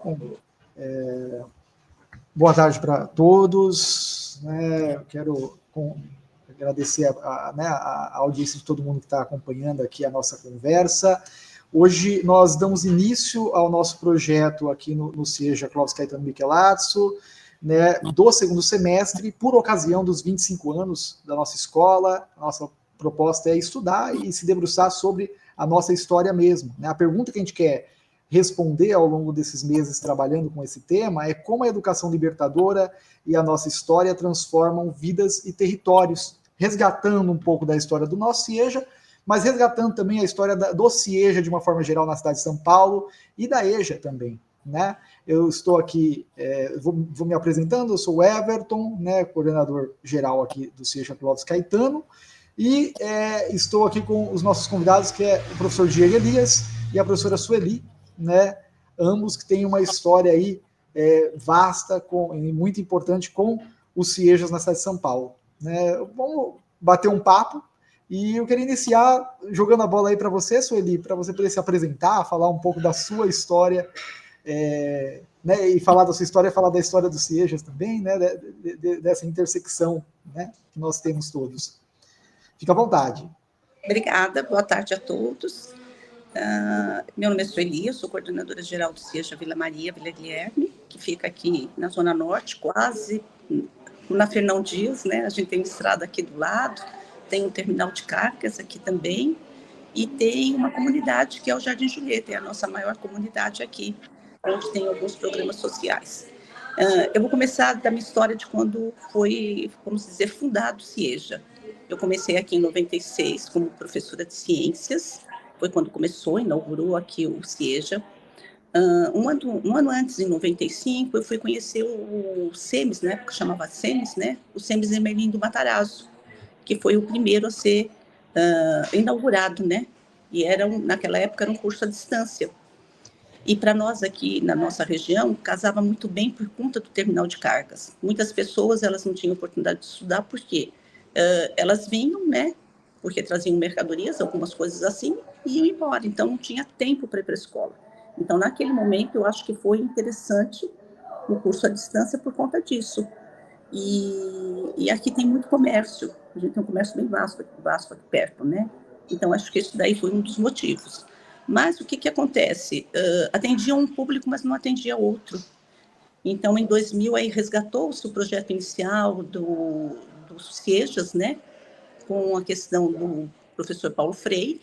Bom, boa tarde para todos. Eu quero agradecer a audiência de todo mundo que está acompanhando aqui a nossa conversa. Hoje nós damos início ao nosso projeto aqui no CIEJA Clóvis Caetano Michelazzo, do segundo semestre, por ocasião dos 25 anos da nossa escola. A nossa proposta é estudar e se debruçar sobre a nossa história mesmo. A pergunta que a gente quer responder ao longo desses meses trabalhando com esse tema é como a educação libertadora e a nossa história transformam vidas e territórios, resgatando um pouco da história do nosso CIEJA, mas resgatando também a história do CIEJA de uma forma geral na cidade de São Paulo e da EJA também. Eu estou aqui, vou me apresentando, eu sou o Everton, coordenador geral aqui do CIEJA Clóvis Caetano, e estou aqui com os nossos convidados, que é o professor Diego Elias e a professora Sueli, ambos que têm uma história aí vasta e muito importante com os CIEJAs na cidade de São Paulo. Vamos bater um papo, e eu queria iniciar jogando a bola aí para você, Sueli, para você poder se apresentar, falar um pouco da sua história, e falar da sua história, falar da história dos CIEJAs também, dessa intersecção que nós temos todos. Fica à vontade. Obrigada, boa tarde a todos. Meu nome é Sueli, eu sou coordenadora geral do CIEJA Vila Maria, Vila Guilherme, que fica aqui na Zona Norte, quase na Fernão Dias, A gente tem uma estrada aqui do lado, tem um terminal de cargas aqui também, e tem uma comunidade que é o Jardim Julieta, é a nossa maior comunidade aqui, onde tem alguns programas sociais. Eu vou começar da minha história de quando foi, vamos dizer, fundado o CIEJA. Eu comecei aqui em 96 como professora de ciências, foi quando inaugurou aqui o CIEJA. Um ano antes, em 95, eu fui conhecer o SEMES, na época chamava SEMES, o SEMES Emerlim do Matarazzo, que foi o primeiro a ser inaugurado, E naquela época era um curso à distância. E para nós aqui na nossa região, casava muito bem por conta do terminal de cargas. Muitas pessoas elas não tinham oportunidade de estudar porque elas vinham, porque traziam mercadorias, algumas coisas assim, e iam embora. Então não tinha tempo para ir para a escola. Então naquele momento eu acho que foi interessante o curso à distância por conta disso. E aqui tem muito comércio. A gente tem um comércio bem vasto aqui perto, Então acho que isso daí foi um dos motivos. Mas o que acontece? Atendia um público, mas não atendia outro. Então, em 2000, aí resgatou-se o projeto inicial dos CIEJAs, com a questão do professor Paulo Freire.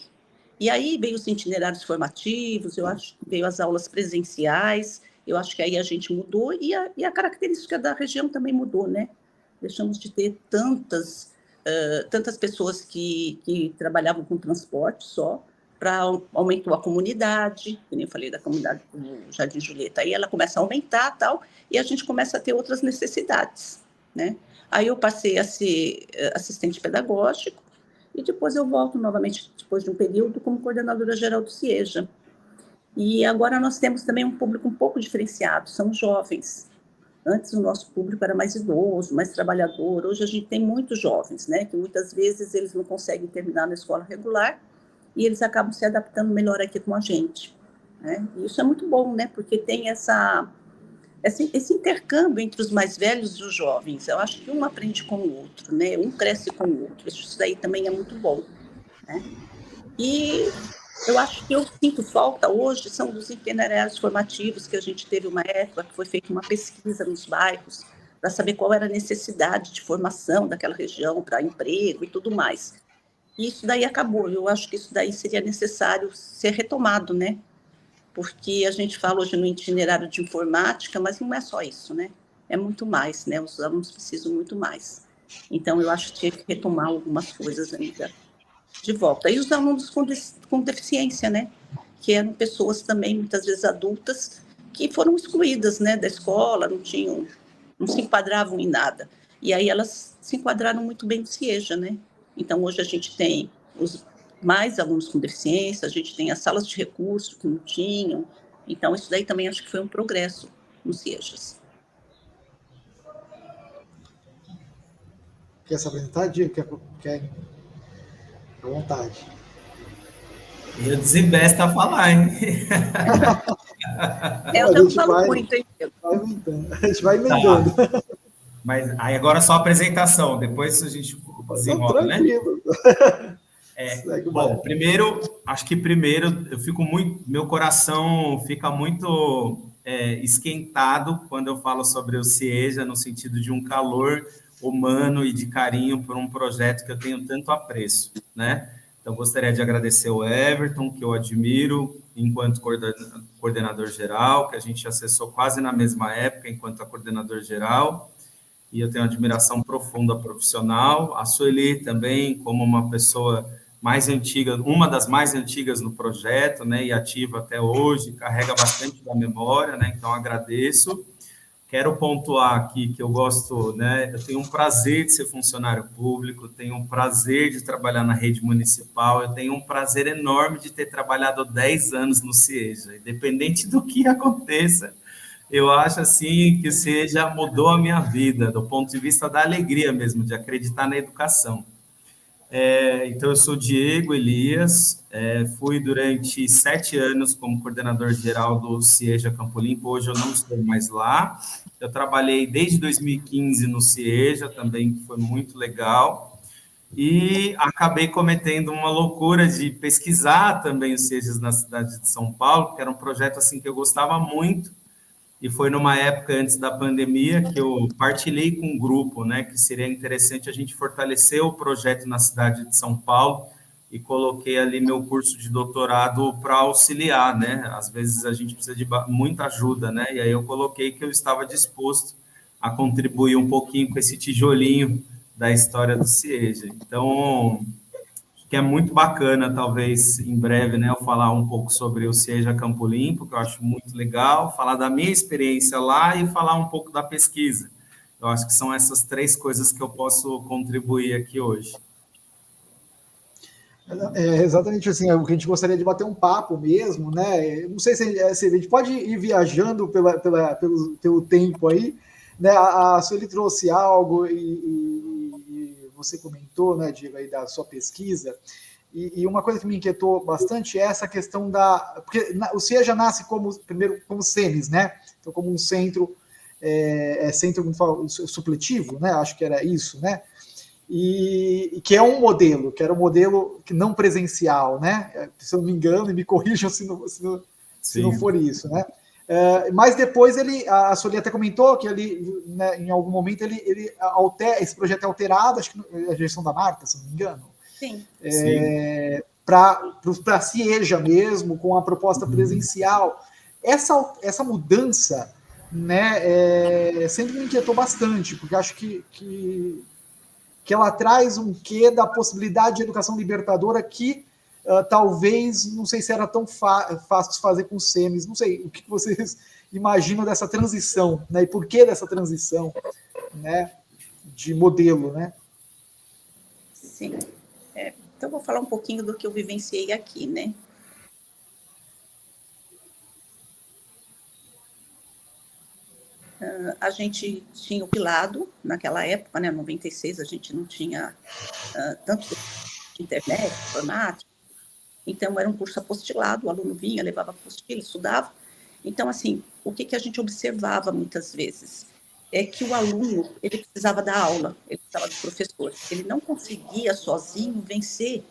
E aí veio os itinerários formativos, eu acho que veio as aulas presenciais, eu acho que aí a gente mudou e a característica da região também mudou, Deixamos de ter tantas pessoas que trabalhavam com transporte só, aumentou a comunidade, como eu falei da comunidade do Jardim Julieta, aí ela começa a aumentar tal, e a gente começa a ter outras necessidades, Aí eu passei a ser assistente pedagógico, e depois eu volto novamente, depois de um período, como coordenadora geral do CIEJA. E agora nós temos também um público um pouco diferenciado, são jovens. Antes o nosso público era mais idoso, mais trabalhador, hoje a gente tem muitos jovens, que muitas vezes eles não conseguem terminar na escola regular, e eles acabam se adaptando melhor aqui com a gente. E isso é muito bom, porque tem esse intercâmbio entre os mais velhos e os jovens. Eu acho que um aprende com o outro, um cresce com o outro. Isso daí também é muito bom. E eu acho que eu sinto falta hoje são dos itinerários formativos, que a gente teve uma época que foi feita uma pesquisa nos bairros para saber qual era a necessidade de formação daquela região para emprego e tudo mais. E isso daí acabou. Eu acho que isso daí seria necessário ser retomado, Porque a gente fala hoje no itinerário de informática, mas não é só isso, É muito mais, Os alunos precisam muito mais. Então, eu acho que tinha que retomar algumas coisas ainda de volta. E os alunos com deficiência, Que eram pessoas também, muitas vezes adultas, que foram excluídas, da escola, não se enquadravam em nada. E aí elas se enquadraram muito bem no CIEJA, Então, hoje a gente tem mais alunos com deficiência, a gente tem as salas de recurso que não tinham. Então, isso daí também acho que foi um progresso nos CIEJAs. Quer se apresentar, Diego? Quer? À vontade. Eu desembesta a falar, hein? Eu A já não gente falo vai muito, hein? emendando. A gente vai Tá. emendando. Mas aí agora só a apresentação, depois a gente Não, desenrola, né? tranquilo. Segue o Bom, barco. primeiro, eu fico muito, meu coração fica muito esquentado quando eu falo sobre o CIEJA, no sentido de um calor humano e de carinho por um projeto que eu tenho tanto apreço, né? Então, gostaria de agradecer o Everton, que eu admiro enquanto coordenador geral, que a gente acessou quase na mesma época enquanto coordenador geral, e eu tenho uma admiração profunda profissional. A Sueli também, como uma pessoa mais antiga, uma das mais antigas no projeto, né, e ativa até hoje, carrega bastante da memória, né, então agradeço. Quero pontuar aqui que eu gosto, né, eu tenho um prazer de ser funcionário público, tenho um prazer de trabalhar na rede municipal, eu tenho um prazer enorme de ter trabalhado 10 anos no CIEJA, independente do que aconteça. Eu acho assim que você já mudou a minha vida, do ponto de vista da alegria mesmo, de acreditar na educação. Então, eu sou Diego Elias, fui durante 7 anos como coordenador geral do CIEJA Campo Limpo, hoje eu não estou mais lá. Eu trabalhei desde 2015 no CIEJA também, que foi muito legal. E acabei cometendo uma loucura de pesquisar também os CIEJAs na cidade de São Paulo, que era um projeto assim que eu gostava muito, e foi numa época antes da pandemia que eu partilhei com um grupo, né, que seria interessante a gente fortalecer o projeto na cidade de São Paulo e coloquei ali meu curso de doutorado para auxiliar, né? Às vezes a gente precisa de muita ajuda, né? E aí eu coloquei que eu estava disposto a contribuir um pouquinho com esse tijolinho da história do CIEJA. Então, que é muito bacana, talvez em breve, né, eu falar um pouco sobre o Seja Campo Limpo, que eu acho muito legal, falar da minha experiência lá e falar um pouco da pesquisa. Eu acho que são essas 3 coisas que eu posso contribuir aqui hoje. É exatamente assim, é o que a gente gostaria de bater um papo mesmo, né? Não sei se a gente pode ir viajando pelo tempo aí, né? A Sueli trouxe algo e você comentou, né, Diego, aí da sua pesquisa. E uma coisa que me inquietou bastante é essa questão da. Porque o CIE já nasce primeiro como CEMES, né? Então, como um centro, centro como fala, supletivo, né? Acho que era isso, né? E que é um modelo, que era um modelo que não presencial, né? Se eu não me engano, e me corrijam se não for isso, né? Mas depois a Soli até comentou que ele, né, em algum momento, esse projeto é alterado, acho que é a gestão da Marta, se não me engano. Sim. Para a CIEJA mesmo, com a proposta presencial. Essa mudança, né, sempre me inquietou bastante, porque acho que ela traz um quê da possibilidade de educação libertadora que talvez, não sei se era tão fácil de fazer com os SEMES, não sei, o que vocês imaginam dessa transição, né, e por que dessa transição, né, de modelo, né? Sim. Então, vou falar um pouquinho do que eu vivenciei aqui, né? A gente tinha o pilado naquela época, né, 96, a gente não tinha tanto de internet, informática, então era um curso apostilado, o aluno vinha, levava apostila, estudava. Então, assim, o que a gente observava muitas vezes é que o aluno, ele precisava da aula, ele precisava do professor, ele não conseguia sozinho vencer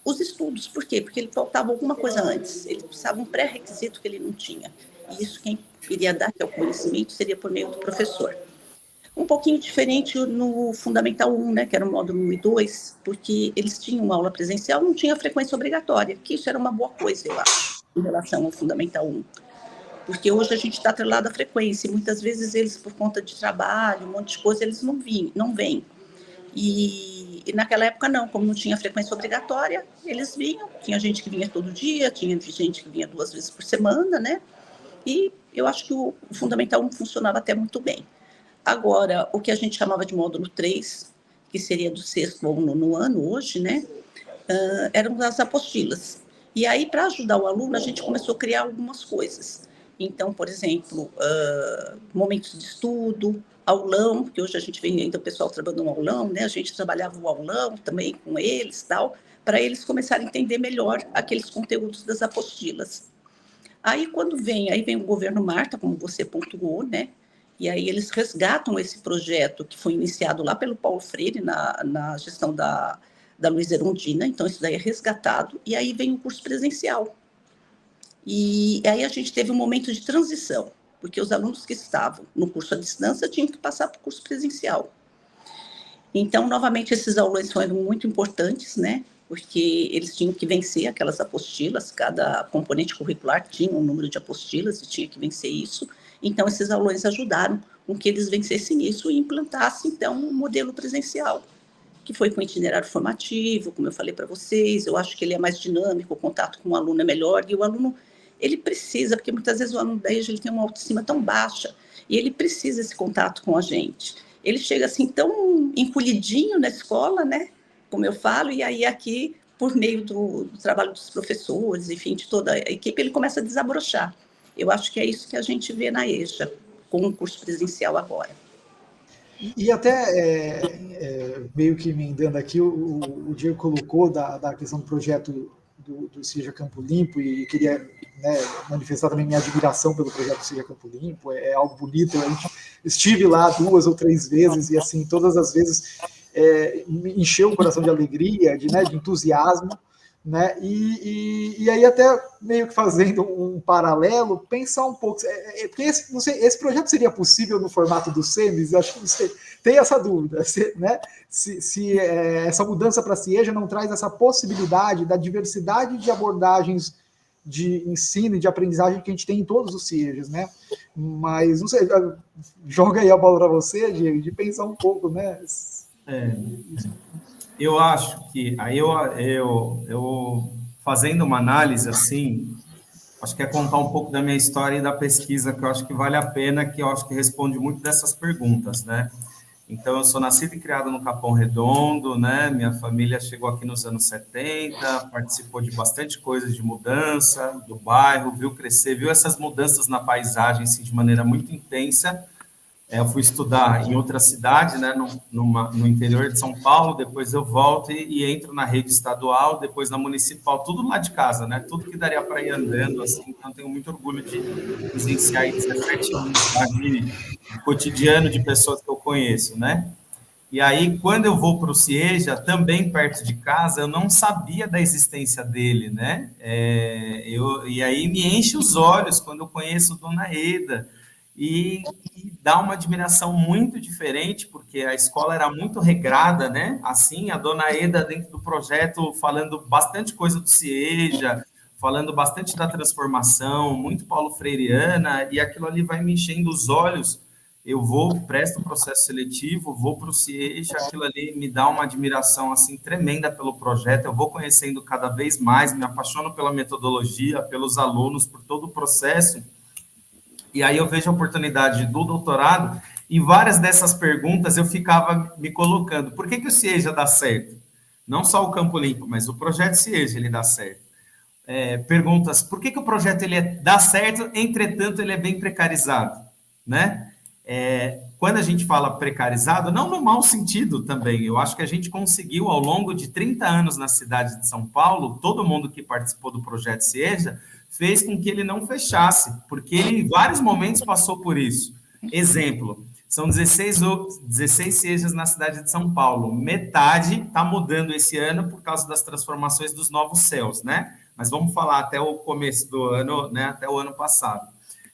os estudos. Por quê? Porque ele faltava alguma coisa antes, ele precisava um pré-requisito que ele não tinha, e isso quem iria dar, que é o conhecimento, seria por meio do professor. Um pouquinho diferente no Fundamental 1, né, que era o módulo 1 e 2, porque eles tinham aula presencial, não tinha frequência obrigatória, que isso era uma boa coisa, eu acho, em relação ao Fundamental 1. Porque hoje a gente está atrelado à frequência, e muitas vezes eles, por conta de trabalho, um monte de coisa, eles não vêm. E naquela época não, como não tinha frequência obrigatória, eles vinham, tinha gente que vinha todo dia, tinha gente que vinha 2 vezes por semana, né? E eu acho que o Fundamental 1 funcionava até muito bem. Agora, o que a gente chamava de módulo 3, que seria do 6º ao 9º ano hoje, né, eram as apostilas. E aí, para ajudar o aluno, a gente começou a criar algumas coisas. Então, por exemplo, momentos de estudo, aulão, porque hoje a gente vê ainda o pessoal trabalhando no aulão, né, a gente trabalhava o aulão também com eles, tal, para eles começarem a entender melhor aqueles conteúdos das apostilas. Aí, quando vem o governo Marta, como você pontuou, né? E aí eles resgatam esse projeto que foi iniciado lá pelo Paulo Freire, na gestão da Luísa Erundina, então isso daí é resgatado, e aí vem o curso presencial. E aí a gente teve um momento de transição, porque os alunos que estavam no curso à distância tinham que passar para o curso presencial. Então, novamente, esses aulões foram muito importantes, né? Porque eles tinham que vencer aquelas apostilas, cada componente curricular tinha um número de apostilas e tinha que vencer isso. Então, esses aulões ajudaram com que eles vencessem isso e implantassem, então, um modelo presencial, que foi com itinerário formativo, como eu falei para vocês. Eu acho que ele é mais dinâmico, o contato com o aluno é melhor, e o aluno, ele precisa, porque muitas vezes o aluno da EJA ele tem uma autoestima tão baixa, e ele precisa desse contato com a gente. Ele chega assim tão encolhidinho na escola, né, como eu falo, e aí aqui, por meio do trabalho dos professores, enfim, de toda a equipe, ele começa a desabrochar. Eu acho que é isso que a gente vê na EJA, com o curso presencial agora. E até, meio que emendando aqui, o Diego colocou da questão do projeto do Seja Campo Limpo, e queria, né, manifestar também minha admiração pelo projeto Seja Campo Limpo. É algo bonito. Eu estive lá 2 ou 3 vezes, e assim, todas as vezes me encheu o coração de alegria, de entusiasmo, né? E aí, até meio que fazendo um paralelo, pensar um pouco, porque esse projeto seria possível no formato do SEMES? Acho que você tem essa dúvida, né? Se essa mudança para a CIEJA não traz essa possibilidade da diversidade de abordagens de ensino e de aprendizagem que a gente tem em todos os CIEJAs, né? Mas, não sei, joga aí a bola para você, Diego, de pensar um pouco, né? Eu acho que aí eu fazendo uma análise assim, acho que é contar um pouco da minha história e da pesquisa, que eu acho que vale a pena, que eu acho que responde muito dessas perguntas, né? Então, eu sou nascido e criado no Capão Redondo, né? Minha família chegou aqui nos anos 70, participou de bastante coisas de mudança do bairro, viu crescer, viu essas mudanças na paisagem assim, de maneira muito intensa. Eu fui estudar em outra cidade, né, no interior de São Paulo, depois eu volto e entro na rede estadual, depois na municipal, tudo lá de casa, né, tudo que daria para ir andando, assim, então tenho muito orgulho de presenciar 17 anos tá, de cotidiano de pessoas que eu conheço, né. E aí, quando eu vou para o CIEJA, também perto de casa, eu não sabia da existência dele, né, e aí me enche os olhos quando eu conheço Dona Eda, e dá uma admiração muito diferente, porque a escola era muito regrada, né? Assim, a Dona Eda, dentro do projeto, falando bastante coisa do CIEJA, falando bastante da transformação, muito Paulo Freireana, e aquilo ali vai me enchendo os olhos. Eu presto o processo seletivo, vou para o CIEJA, aquilo ali me dá uma admiração assim tremenda pelo projeto, eu vou conhecendo cada vez mais, me apaixono pela metodologia, pelos alunos, por todo o processo. E aí eu vejo a oportunidade do doutorado, e várias dessas perguntas eu ficava me colocando. Por que o CIEJA dá certo? Não só o Campo Limpo, mas o projeto CIEJA ele dá certo. Perguntas, por que o projeto ele dá certo, entretanto ele é bem precarizado? Né? Quando a gente fala precarizado, não no mau sentido também, eu acho que a gente conseguiu, ao longo de 30 anos na cidade de São Paulo, todo mundo que participou do projeto CIEJA, fez com que ele não fechasse, porque ele em vários momentos passou por isso. Exemplo, são 16 CIEJAs na cidade de São Paulo, metade está mudando esse ano por causa das transformações dos novos céus, né? Mas vamos falar até o começo do ano, né? Até o ano passado.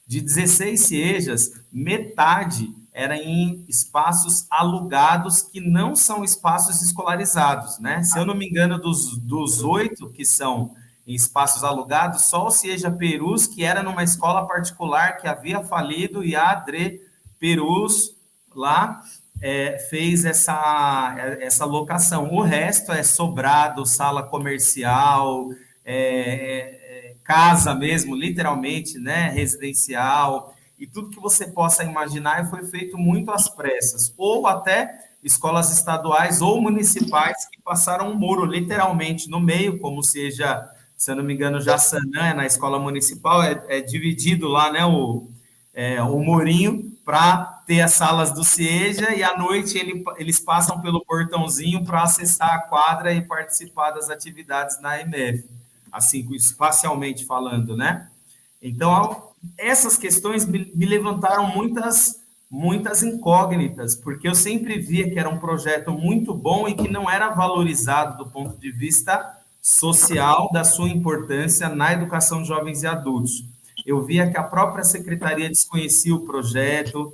De 16 CIEJAs, metade era em espaços alugados que não são espaços escolarizados, né? Se eu não me engano, dos 8 que são em espaços alugados, só o CIEJA Perus, que era numa escola particular que havia falido, e a Adre Perus lá fez essa locação. O resto é sobrado, sala comercial, casa mesmo, literalmente, né, residencial, e tudo que você possa imaginar foi feito muito às pressas, ou até escolas estaduais ou municipais que passaram um muro, literalmente, no meio, como seja, se eu não me engano, Jaçanã, na escola municipal, dividido lá, né, o murinho, para ter as salas do CIEJA e à noite eles passam pelo portãozinho para acessar a quadra e participar das atividades na EMF, assim, espacialmente falando, né? Então, essas questões me levantaram muitas incógnitas, porque eu sempre via que era um projeto muito bom e que não era valorizado do ponto de vista social da sua importância na educação de jovens e adultos. Eu via que a própria secretaria desconhecia o projeto,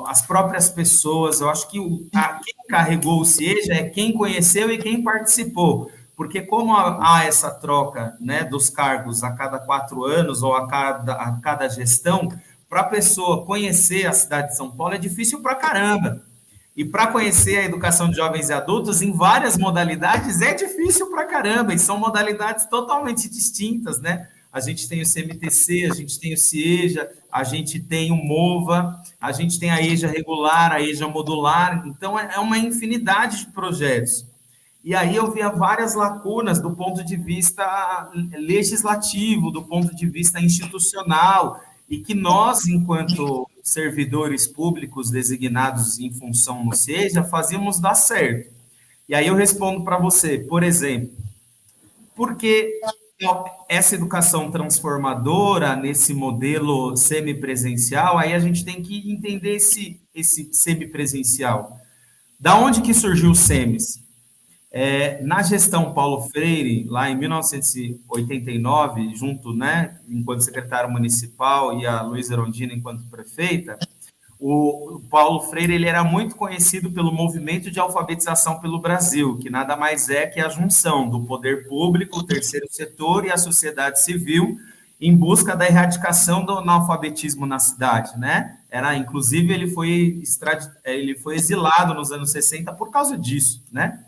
as próprias pessoas. Eu acho que quem carregou o CIEJA é quem conheceu e quem participou, porque como há essa troca, né, dos cargos a cada 4 anos ou a cada gestão, para a pessoa conhecer a cidade de São Paulo é difícil pra caramba. E para conhecer a educação de jovens e adultos em várias modalidades é difícil pra caramba, e são modalidades totalmente distintas, né? A gente tem o CMTC, a gente tem o CIEJA, a gente tem o MOVA, a gente tem a EJA regular, a EJA modular, então é uma infinidade de projetos. E aí eu via várias lacunas do ponto de vista legislativo, do ponto de vista institucional, e que nós, enquanto servidores públicos designados em função no CIEJA, fazíamos dar certo. E aí eu respondo para você, por exemplo, porque essa educação transformadora, nesse modelo semipresencial, aí a gente tem que entender esse semipresencial. Da onde que surgiu o SEMES? Na gestão Paulo Freire, lá em 1989, junto, né, enquanto secretário municipal, e a Luísa Erondina enquanto prefeita, o Paulo Freire ele era muito conhecido pelo movimento de alfabetização pelo Brasil, que nada mais é que a junção do poder público, o terceiro setor e a sociedade civil em busca da erradicação do analfabetismo na cidade, né? Inclusive, ele foi exilado nos anos 60 por causa disso, né?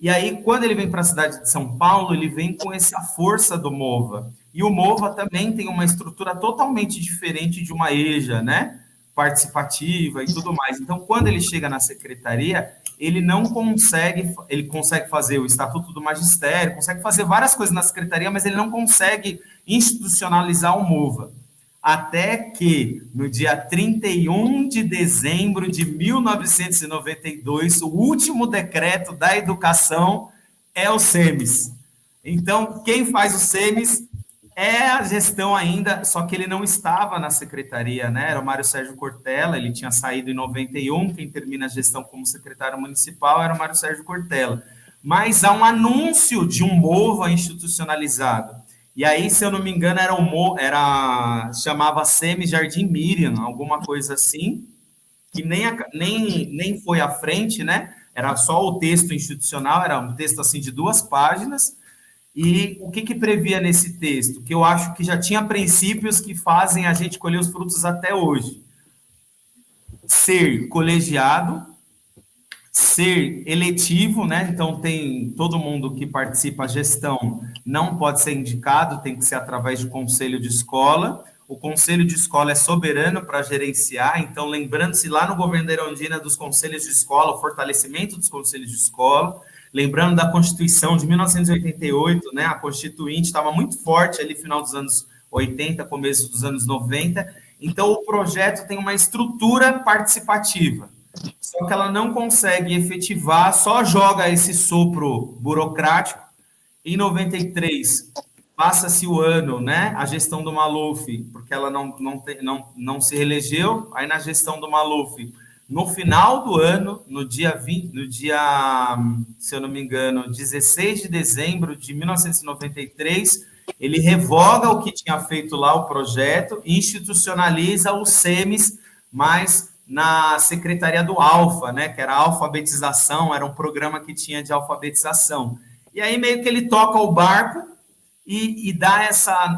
E aí, quando ele vem para a cidade de São Paulo, ele vem com essa força do MOVA. E o MOVA também tem uma estrutura totalmente diferente de uma EJA, né? Participativa e tudo mais. Então, quando ele chega na secretaria, ele consegue fazer o Estatuto do Magistério, consegue fazer várias coisas na secretaria, mas ele não consegue institucionalizar o MOVA. Até que, no dia 31 de dezembro de 1992, o último decreto da educação é o SEMES. Então, quem faz o SEMES é a gestão ainda, só que ele não estava na secretaria, né? Era o Mário Sérgio Cortella, ele tinha saído em 91, quem termina a gestão como secretário municipal era o Mário Sérgio Cortella. Mas há um anúncio de um MOVA institucionalizado. E aí, se eu não me engano, chamava SEMES Jardim Miriam, alguma coisa assim, que nem foi à frente, né? Era só o texto institucional, era um texto assim de 2 páginas. E o que previa nesse texto? Que eu acho que já tinha princípios que fazem a gente colher os frutos até hoje. Ser colegiado, ser eletivo, né? Então, todo mundo que participa da gestão não pode ser indicado, tem que ser através de conselho de escola. O conselho de escola é soberano para gerenciar, então, lembrando-se lá no governo da Erondina dos conselhos de escola, o fortalecimento dos conselhos de escola, lembrando da Constituição de 1988, né? A Constituinte estava muito forte ali no final dos anos 80, começo dos anos 90, então o projeto tem uma estrutura participativa. Só que ela não consegue efetivar, só joga esse sopro burocrático. Em 93, passa-se o ano, né? A gestão do Maluf, porque ela não se reelegeu. Aí, na gestão do Maluf, no final do ano, no dia, se eu não me engano, 16 de dezembro de 1993, ele revoga o que tinha feito lá o projeto e institucionaliza o SEMES, mas na secretaria do Alfa, né, que era a alfabetização, era um programa que tinha de alfabetização. E aí meio que ele toca o barco e dá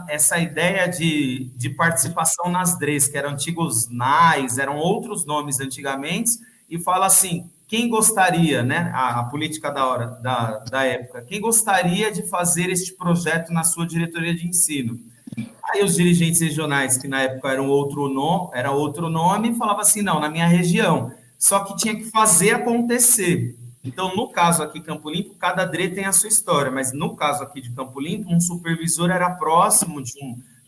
essa ideia de participação nas DREs, que eram antigos NAIs, eram outros nomes antigamente, e fala assim, quem gostaria, né, a política da época, quem gostaria de fazer este projeto na sua diretoria de ensino? Aí os dirigentes regionais, que na época era outro nome, falavam assim, não, na minha região. Só que tinha que fazer acontecer. Então, no caso aqui, Campo Limpo, cada DRE tem a sua história, mas no caso aqui de Campo Limpo, um supervisor era próximo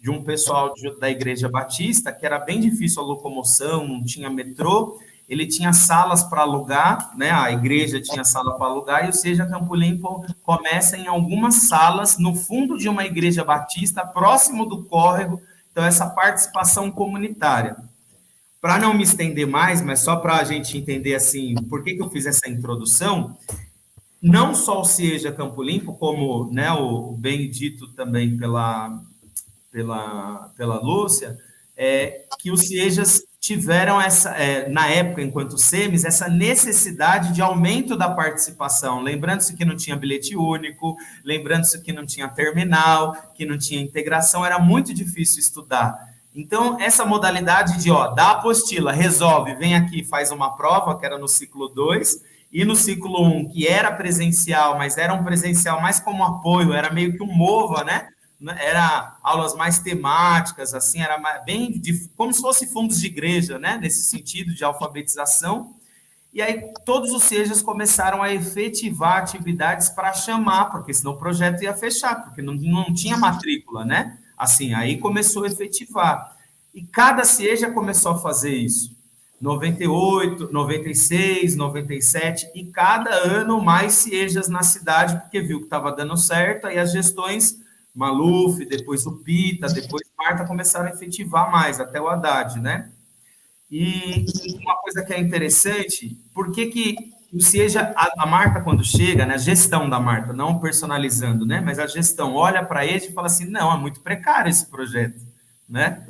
de um pessoal da Igreja Batista, que era bem difícil a locomoção, não tinha metrô, ele tinha salas para alugar, né? A igreja tinha sala para alugar, e o Seja Campo Limpo começa em algumas salas, no fundo de uma igreja batista, próximo do córrego, então essa participação comunitária. Para não me estender mais, mas só para a gente entender assim, por que eu fiz essa introdução, não só o Seja Campo Limpo, como, né, o bem dito também pela Lúcia, que os Ciejas tiveram na época, enquanto SEMES, essa necessidade de aumento da participação, lembrando-se que não tinha bilhete único, lembrando-se que não tinha terminal, que não tinha integração, era muito difícil estudar. Então, essa modalidade de, dá a apostila, resolve, vem aqui, faz uma prova, que era no ciclo 2, e no ciclo 1, que era presencial, mas era um presencial mais como apoio, era meio que um MOVA, né? Era aulas mais temáticas, assim, era bem como se fosse fundos de igreja, né? Nesse sentido de alfabetização. E aí todos os SEJAs começaram a efetivar atividades para chamar, porque senão o projeto ia fechar, porque não tinha matrícula, né? Assim, aí começou a efetivar. E cada SEJA começou a fazer isso. 98, 96, 97, e cada ano mais SEJAs na cidade, porque viu que estava dando certo, aí as gestões, Maluf, depois o Pita, depois Marta, começaram a efetivar mais, até o Haddad, né? E uma coisa que é interessante, por que o SEJA, a Marta, quando chega, né, a gestão da Marta, não personalizando, né, mas a gestão olha para ele e fala assim, não, é muito precário esse projeto, né?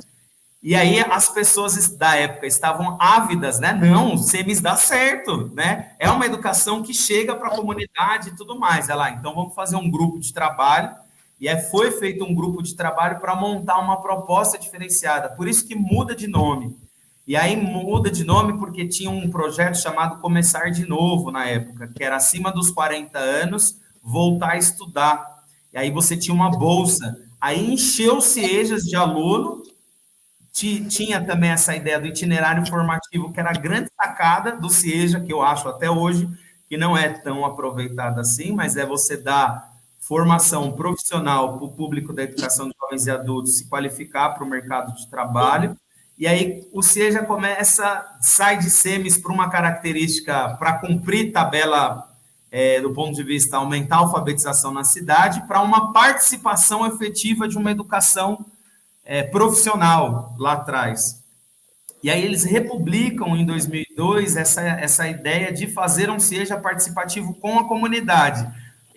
E aí as pessoas da época estavam ávidas, né? Não, o SEMES dá certo, né? É uma educação que chega para a comunidade e tudo mais. Ela, então vamos fazer um grupo de trabalho, e foi feito um grupo de trabalho para montar uma proposta diferenciada. Por isso que muda de nome. E aí muda de nome porque tinha um projeto chamado Começar de Novo na época, que era acima dos 40 anos, voltar a estudar. E aí você tinha uma bolsa. Aí encheu os SEJAs de aluno. Tinha também essa ideia do itinerário formativo, que era a grande sacada do SEJA, que eu acho até hoje que não é tão aproveitada assim, mas é você dar formação profissional para o público da educação de jovens e adultos se qualificar para o mercado de trabalho. E aí o SEJA sai de SEMES para uma característica para cumprir tabela do ponto de vista aumentar a alfabetização na cidade, para uma participação efetiva de uma educação profissional lá atrás. E aí eles republicam em 2002 essa ideia de fazer um SEJA participativo com a comunidade.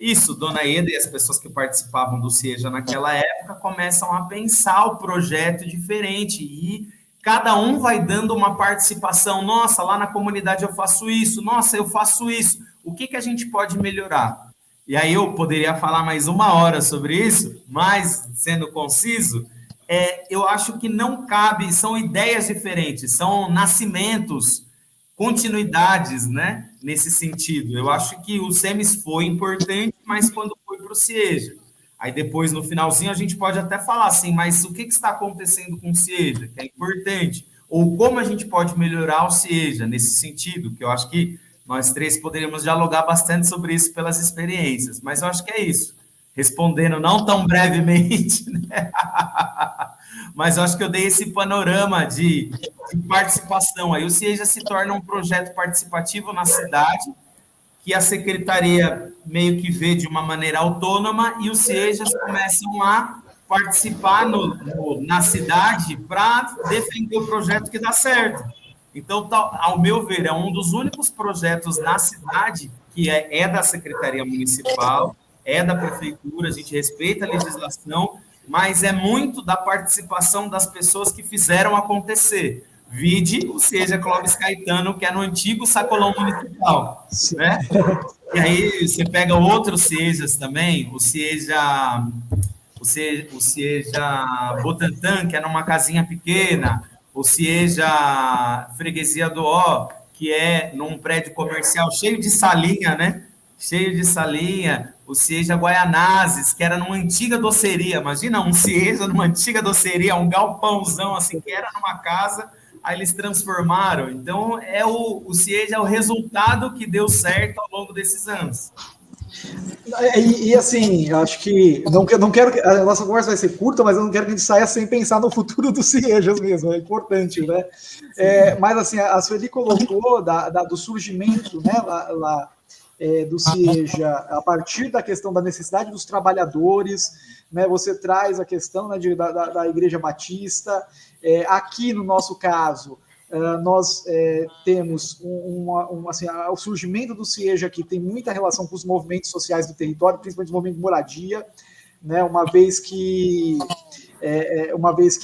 Isso, Dona Eda e as pessoas que participavam do SEJA naquela época começam a pensar o projeto diferente e cada um vai dando uma participação. Nossa, lá na comunidade eu faço isso. Nossa, eu faço isso. O que a gente pode melhorar? E aí eu poderia falar mais 1 hora sobre isso, mas, sendo conciso, eu acho que não cabe, são ideias diferentes, são nascimentos, continuidades, né, nesse sentido. Eu acho que o SEMES foi importante, mas quando foi para o SEJA. Aí depois, no finalzinho, a gente pode até falar assim, mas o que está acontecendo com o SEJA, que é importante? Ou como a gente pode melhorar o SEJA nesse sentido, que eu acho que nós três poderíamos dialogar bastante sobre isso pelas experiências, mas eu acho que é isso. Respondendo não tão brevemente, né? Mas eu acho que eu dei esse panorama de participação. Aí o SEJA se torna um projeto participativo na cidade, que a secretaria meio que vê de uma maneira autônoma, e os SEJAs começam a participar na cidade para defender o projeto que dá certo. Então, ao meu ver, é um dos únicos projetos na cidade que é da Secretaria Municipal, é da Prefeitura, a gente respeita a legislação, mas é muito da participação das pessoas que fizeram acontecer. Vide o SEJA Clóvis Caetano, que é no antigo Sacolão Municipal, né? E aí você pega outros SEJAs também, o SEJA Butantã, que é numa casinha pequena, o SEJA Freguesia do Ó, que é num prédio comercial cheio de salinha, né? Cheio de salinha, o SEJA Guaianazes, que era numa antiga doceria, imagina um SEJA numa antiga doceria, um galpãozão assim, que era numa casa, aí eles transformaram. Então, o SEJA é o resultado que deu certo ao longo desses anos. Assim, eu acho que não quero que a nossa conversa vai ser curta, mas eu não quero que a gente saia sem pensar no futuro dos CIEJAs mesmo, é importante, né? Mas assim, a Sueli colocou do surgimento, né, do CIEJA a partir da questão da necessidade dos trabalhadores, né? Você traz a questão, né, da Igreja Batista. Aqui no nosso caso, nós temos assim, o surgimento do CIEJA aqui tem muita relação com os movimentos sociais do território, principalmente o movimento de moradia, né, uma vez que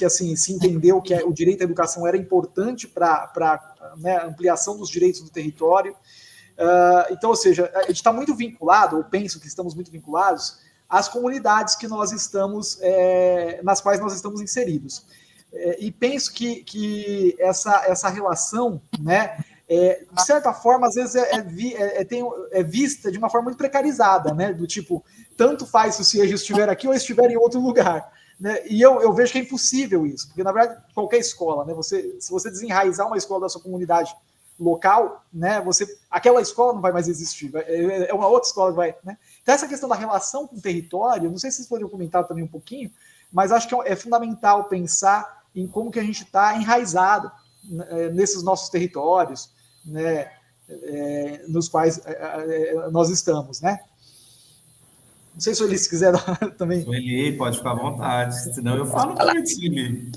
assim, se entendeu que o direito à educação era importante para né, a ampliação dos direitos do território. Então, ou seja, a gente está muito vinculado, ou penso que estamos muito vinculados, às comunidades que nós estamos, nas quais nós estamos inseridos. E penso que essa relação, né, de certa forma, às vezes é vista de uma forma muito precarizada, né, do tipo, tanto faz se o CIEJA estiver aqui ou estiver em outro lugar. Né, e eu vejo que é impossível isso, porque, na verdade, qualquer escola, né, se você desenraizar uma escola da sua comunidade local, né, aquela escola não vai mais existir, é uma outra escola que vai... Né? Então, essa questão da relação com o território, não sei se vocês poderiam comentar também um pouquinho, mas acho que é fundamental pensar em como que a gente está enraizado nesses nossos territórios, né, nos quais nós estamos, né? Não sei se o Eli, se quiser também. O Eli, pode ficar à vontade, senão eu falo muito, Eli.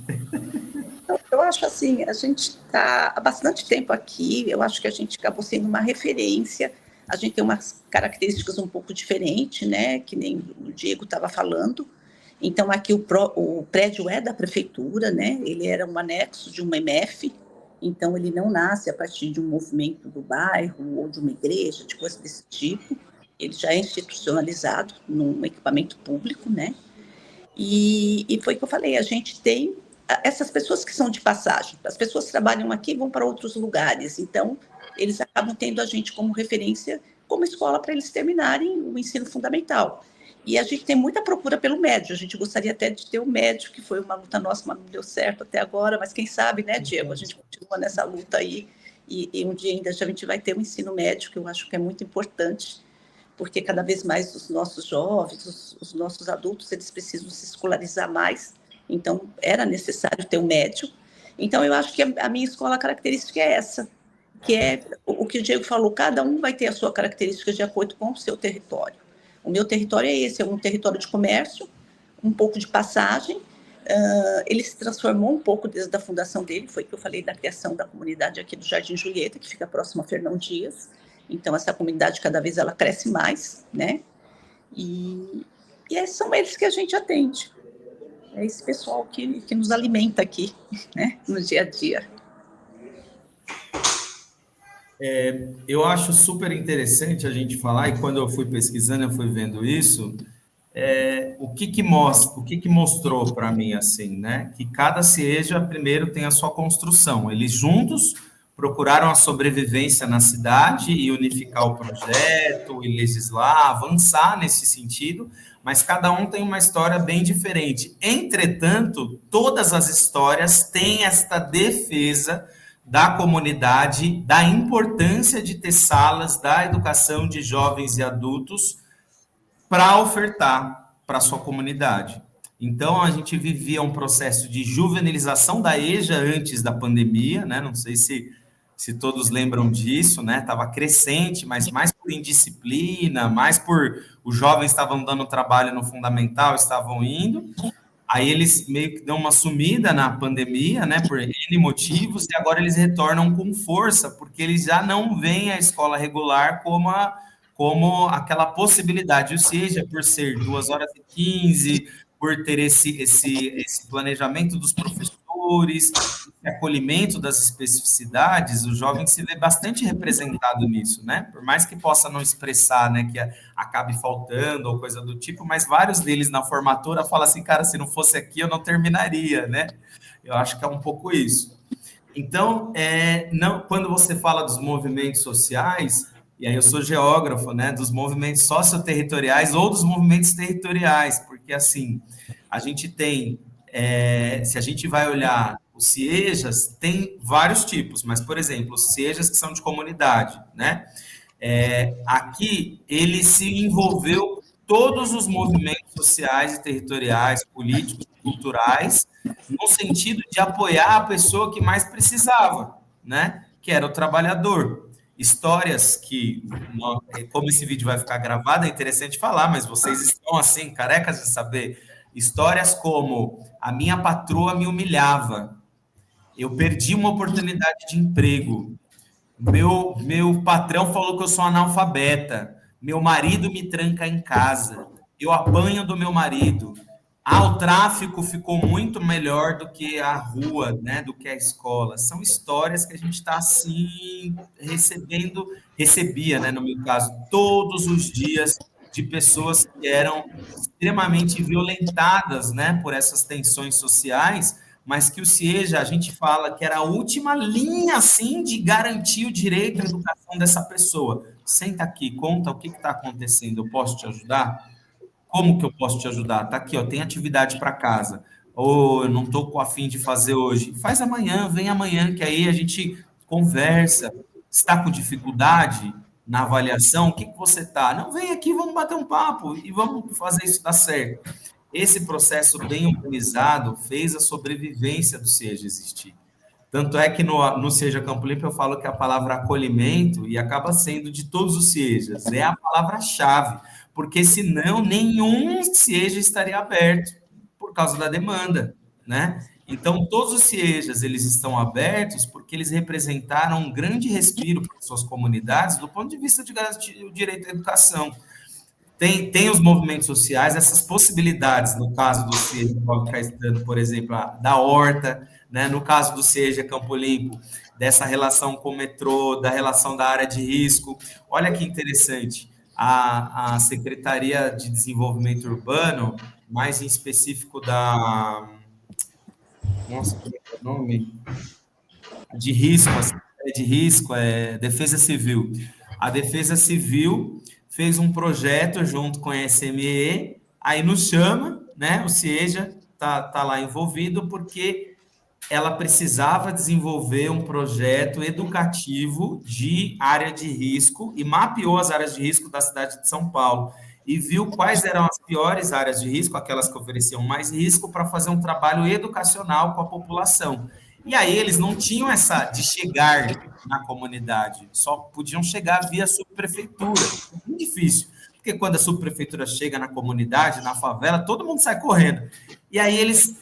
Eu acho assim, a gente está há bastante tempo aqui, eu acho que a gente acabou sendo uma referência, a gente tem umas características um pouco diferentes, né, que nem o Diego estava falando. Então, aqui o prédio é da prefeitura, né? Ele era um anexo de uma MF, então ele não nasce a partir de um movimento do bairro ou de uma igreja, de coisa desse tipo. Ele já é institucionalizado num equipamento público, né? E foi o que eu falei, a gente tem essas pessoas que são de passagem, as pessoas que trabalham aqui vão para outros lugares, então eles acabam tendo a gente como referência, como escola para eles terminarem o ensino fundamental. E a gente tem muita procura pelo médio. A gente gostaria até de ter o médio, que foi uma luta nossa, mas não deu certo até agora. Mas quem sabe, né, Diego? A gente continua nessa luta aí. E um dia ainda a gente vai ter o ensino médio, que eu acho que é muito importante, porque cada vez mais os nossos jovens, os nossos adultos, eles precisam se escolarizar mais. Então, era necessário ter o médio. Então, eu acho que a minha escola, a característica é essa, que é o que o Diego falou, cada um vai ter a sua característica de acordo com o seu território. O meu território é esse, é um território de comércio, um pouco de passagem. Ele se transformou um pouco desde a fundação dele, foi que eu falei da criação da comunidade aqui do Jardim Julieta, que fica próximo a Fernão Dias. Então, essa comunidade, cada vez, ela cresce mais, né? E são eles que a gente atende. É esse pessoal que nos alimenta aqui, né? No dia a dia. Eu acho super interessante a gente falar, e quando eu fui pesquisando, eu fui vendo isso, o que mostrou para mim, assim, né? Que cada CIEJA, primeiro, tem a sua construção. Eles juntos procuraram a sobrevivência na cidade e unificar o projeto, e legislar, avançar nesse sentido, mas cada um tem uma história bem diferente. Entretanto, todas as histórias têm esta defesa da comunidade, da importância de ter salas da educação de jovens e adultos para ofertar para a sua comunidade. Então, a gente vivia um processo de juvenilização da EJA antes da pandemia, né? Não sei se todos lembram disso, né? Estava crescente, mas mais por indisciplina, mais por os jovens estavam dando trabalho no fundamental, estavam indo. Aí eles meio que dão uma sumida na pandemia, né, por N motivos, e agora eles retornam com força, porque eles já não veem a escola regular como aquela possibilidade, ou seja, por ser 2h15, por ter esse planejamento dos professores, esse acolhimento das especificidades, o jovem se vê bastante representado nisso, né? Por mais que possa não expressar, né, que acabe faltando ou coisa do tipo, mas vários deles na formatura falam assim, cara, se não fosse aqui eu não terminaria, né? Eu acho que é um pouco isso. Então, quando você fala dos movimentos sociais, e aí eu sou geógrafo, né, dos movimentos socioterritoriais ou dos movimentos territoriais, porque assim, a gente tem, se a gente vai olhar os CIEJAs, tem vários tipos, mas, por exemplo, os CIEJAs que são de comunidade, né, aqui ele se envolveu todos os movimentos sociais e territoriais, políticos, culturais, no sentido de apoiar a pessoa que mais precisava, né? Que era o trabalhador. Histórias que, como esse vídeo vai ficar gravado, é interessante falar, mas vocês estão assim, carecas de saber. Histórias como: a minha patroa me humilhava, eu perdi uma oportunidade de emprego, meu patrão falou que eu sou analfabeta, meu marido me tranca em casa, eu apanho do meu marido. O tráfico ficou muito melhor do que a rua, né, do que a escola. São histórias que a gente está, assim, recebia, né, no meu caso, todos os dias, de pessoas que eram extremamente violentadas, né, por essas tensões sociais, mas que o CIEJA, a gente fala que era a última linha, assim, de garantir o direito à educação dessa pessoa. Senta aqui, conta o que está acontecendo, eu posso te ajudar? Como que eu posso te ajudar? Tá aqui, ó, tem atividade para casa. Ou eu não estou com a fim de fazer hoje. Faz amanhã, vem amanhã, que aí a gente conversa. Está com dificuldade na avaliação? O que você está? Não, vem aqui, vamos bater um papo e vamos fazer isso dar certo. Esse processo bem organizado fez a sobrevivência do CIEJA existir. Tanto é que no CIEJA Campo Limpo eu falo que a palavra acolhimento, e acaba sendo de todos os CIEJAs, é a palavra-chave, porque senão nenhum CIEJA estaria aberto por causa da demanda, né? Então, todos os CIEJAs, eles estão abertos porque eles representaram um grande respiro para suas comunidades do ponto de vista de garantir o direito à educação. Tem os movimentos sociais, essas possibilidades, no caso do CIEJA Paulo Caetano, por exemplo, da horta, né? No caso do CIEJA Campo Limpo, dessa relação com o metrô, da relação da área de risco. Olha que interessante, a Secretaria de Desenvolvimento Urbano, mais em específico da... Nossa, que é o nome? De risco, a Secretaria de Risco, Defesa Civil. A Defesa Civil fez um projeto junto com a SME, aí nos chama, né? O CIEJA tá lá envolvido porque ela precisava desenvolver um projeto educativo de área de risco e mapeou as áreas de risco da cidade de São Paulo e viu quais eram as piores áreas de risco, aquelas que ofereciam mais risco, para fazer um trabalho educacional com a população. E aí eles não tinham essa de chegar na comunidade, só podiam chegar via subprefeitura. É muito difícil, porque quando a subprefeitura chega na comunidade, na favela, todo mundo sai correndo. E aí eles,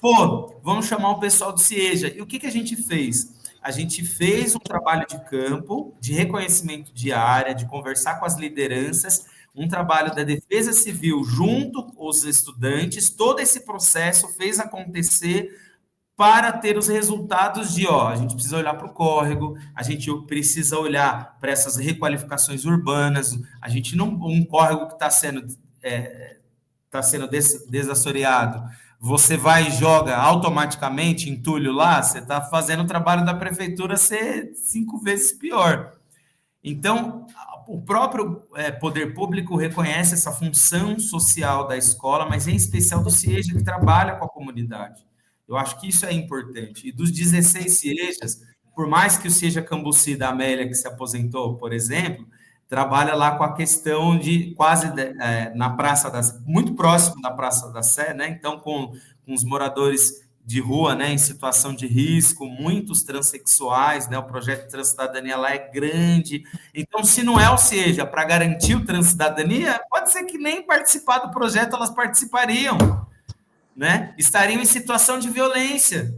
vamos chamar o pessoal do CIEJA. E o que a gente fez? A gente fez um trabalho de campo, de reconhecimento de área, de conversar com as lideranças, um trabalho da Defesa Civil junto com os estudantes, todo esse processo fez acontecer para ter os resultados de, a gente precisa olhar para o córrego, a gente precisa olhar para essas requalificações urbanas, a gente não, um córrego que está sendo desassoreado, você vai e joga automaticamente entulho lá, você está fazendo o trabalho da prefeitura ser 5 vezes pior. Então, o próprio poder público reconhece essa função social da escola, mas em especial do CIEJA, que trabalha com a comunidade. Eu acho que isso é importante. E dos 16 CIEJAs, por mais que o CIEJA Cambuci da Amélia, que se aposentou, por exemplo, trabalha lá com a questão de quase na Praça muito próximo da Praça da Sé, né? Então, com os moradores de rua, né, em situação de risco, muitos transexuais, né? O projeto Transcidadania lá é grande. Então, se não é o CIEJA para garantir o Transcidadania, pode ser que nem participar do projeto elas participariam, né? Estariam em situação de violência.